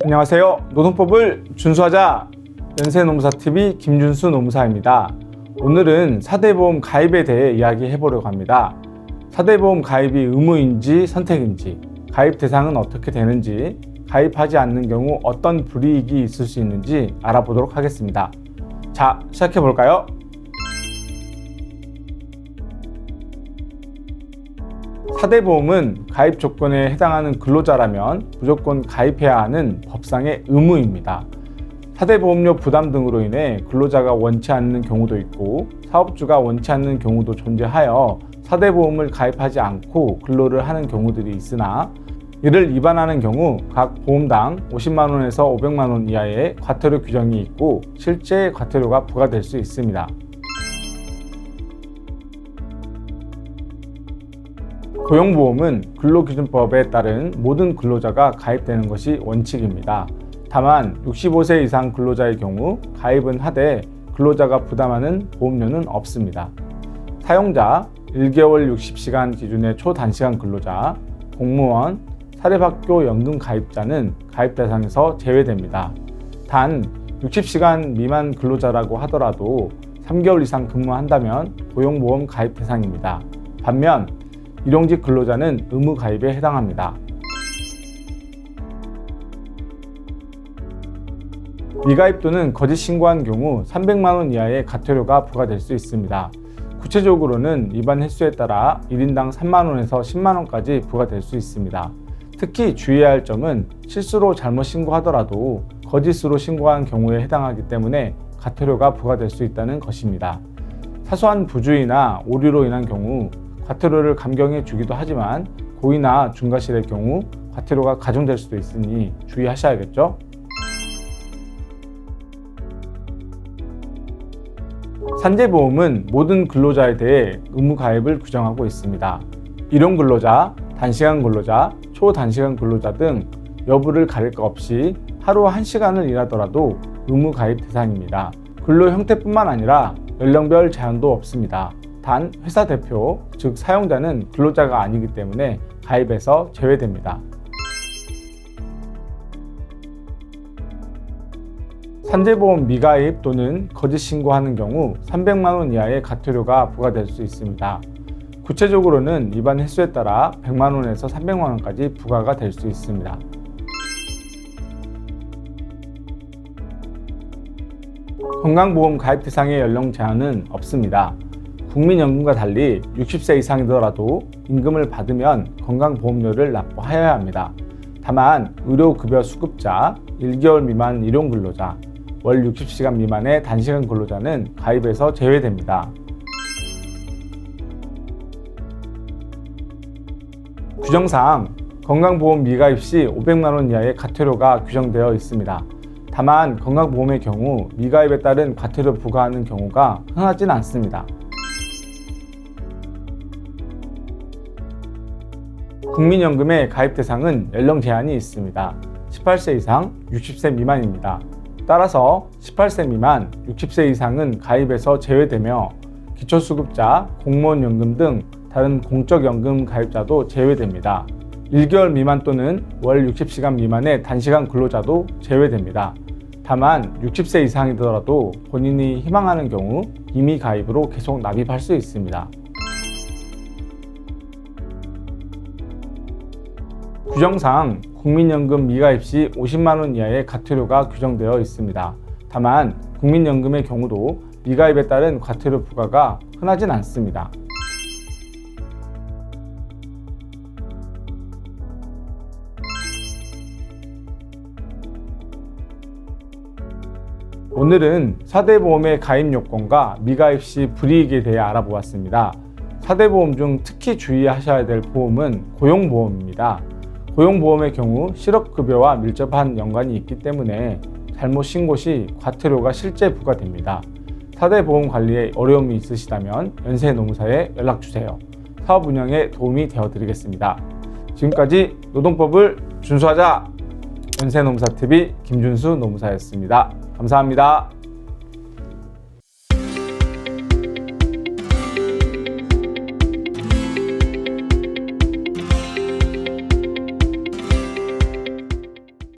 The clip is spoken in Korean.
안녕하세요. 노동법을 준수하자. 연세노무사TV 김준수 노무사입니다. 오늘은 4대 보험 가입에 대해 이야기해 보려고 합니다. 4대 보험 가입이 의무인지 선택인지, 가입 대상은 어떻게 되는지, 가입하지 않는 경우 어떤 불이익이 있을 수 있는지 알아보도록 하겠습니다. 자, 시작해 볼까요? 4대 보험은 가입 조건에 해당하는 근로자라면 무조건 가입해야 하는 법상의 의무입니다. 4대 보험료 부담 등으로 인해 근로자가 원치 않는 경우도 있고 사업주가 원치 않는 경우도 존재하여 4대 보험을 가입하지 않고 근로를 하는 경우들이 있으나, 이를 위반하는 경우 각 보험당 50만 원에서 500만 원 이하의 과태료 규정이 있고 실제 과태료가 부과될 수 있습니다. 고용보험은 근로기준법에 따른 모든 근로자가 가입되는 것이 원칙입니다. 다만 65세 이상 근로자의 경우 가입은 하되 근로자가 부담하는 보험료는 없습니다. 사용자, 1개월 60시간 기준의 초단시간 근로자, 공무원, 사립학교 연금 가입자는 가입 대상에서 제외됩니다. 단 60시간 미만 근로자라고 하더라도 3개월 이상 근무한다면 고용보험 가입 대상입니다. 반면 일용직 근로자는 의무 가입에 해당합니다. 미가입 또는 거짓 신고한 경우 300만 원 이하의 과태료가 부과될 수 있습니다. 구체적으로는 위반 횟수에 따라 1인당 3만 원에서 10만 원까지 부과될 수 있습니다. 특히 주의해야 할 점은 실수로 잘못 신고하더라도 거짓으로 신고한 경우에 해당하기 때문에 과태료가 부과될 수 있다는 것입니다. 사소한 부주의나 오류로 인한 경우 과태료를 감경해 주기도 하지만 고의나 중과실의 경우 과태료가 가중될 수도 있으니 주의하셔야겠죠? 산재보험은 모든 근로자에 대해 의무 가입을 규정하고 있습니다. 일용 근로자, 단시간 근로자, 초단시간 근로자 등 여부를 가릴 것 없이 하루 1시간을 일하더라도 의무 가입 대상입니다. 근로 형태뿐만 아니라 연령별 제한도 없습니다. 단 회사 대표, 즉 사용자는 근로자가 아니기 때문에 가입에서 제외됩니다. 산재보험 미가입 또는 거짓 신고하는 경우 300만 원 이하의 과태료가 부과될 수 있습니다. 구체적으로는 위반 횟수에 따라 100만 원에서 300만 원까지 부과가 될 수 있습니다. 건강보험 가입 대상의 연령 제한은 없습니다. 국민연금과 달리 60세 이상이더라도 임금을 받으면 건강보험료를 납부하여야 합니다. 다만 의료급여 수급자, 1개월 미만 일용근로자, 월 60시간 미만의 단시간 근로자는 가입에서 제외됩니다. 규정사항, 건강보험 미가입 시 500만 원 이하의 과태료가 규정되어 있습니다. 다만 건강보험의 경우 미가입에 따른 과태료 부과하는 경우가 흔하진 않습니다. 국민연금의 가입 대상은 연령 제한이 있습니다. 18세 이상, 60세 미만입니다. 따라서 18세 미만, 60세 이상은 가입에서 제외되며 기초수급자, 공무원연금 등 다른 공적연금 가입자도 제외됩니다. 1개월 미만 또는 월 60시간 미만의 단시간 근로자도 제외됩니다. 다만 60세 이상이더라도 본인이 희망하는 경우 임의 가입으로 계속 납입할 수 있습니다. 규정상 국민연금 미가입 시 50만 원 이하의 과태료가 규정되어 있습니다. 다만 국민연금의 경우도 미가입에 따른 과태료 부과가 흔하진 않습니다. 오늘은 4대 보험의 가입 요건과 미가입 시 불이익에 대해 알아보았습니다. 4대 보험 중 특히 주의하셔야 될 보험은 고용보험입니다. 고용보험의 경우 실업급여와 밀접한 연관이 있기 때문에 잘못 신고 시 과태료가 실제 부과됩니다. 4대 보험 관리에 어려움이 있으시다면 연세노무사에 연락주세요. 사업 운영에 도움이 되어드리겠습니다. 지금까지 노동법을 준수하자! 연세노무사TV 김준수 노무사였습니다. 감사합니다.